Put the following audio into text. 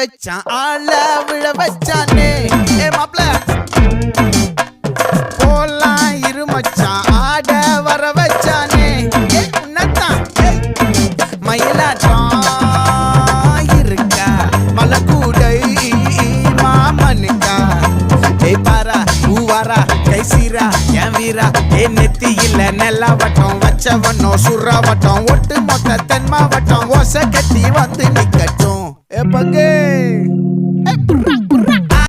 வச்சான் ஆள விழ வச்சானே ஏ மாப்ள போலாம் இருமச்சான் ஆட வர வச்சானே ஏ உன்னதான் மயிலாட்டம் இருக்கா மலக்கூடை மாமனுக்கா ஏ பாரா ஊவாரா கைசீரா என் வீரா ஏ நெத்தி இல்ல நெல்லாவட்டம் வச்சவனும் சுறாவட்டம் ஒட்டு மொத்த தென் மாவட்டம் ஓசை கட்டி வந்து நிக்கட்டும் ஏ பங்கே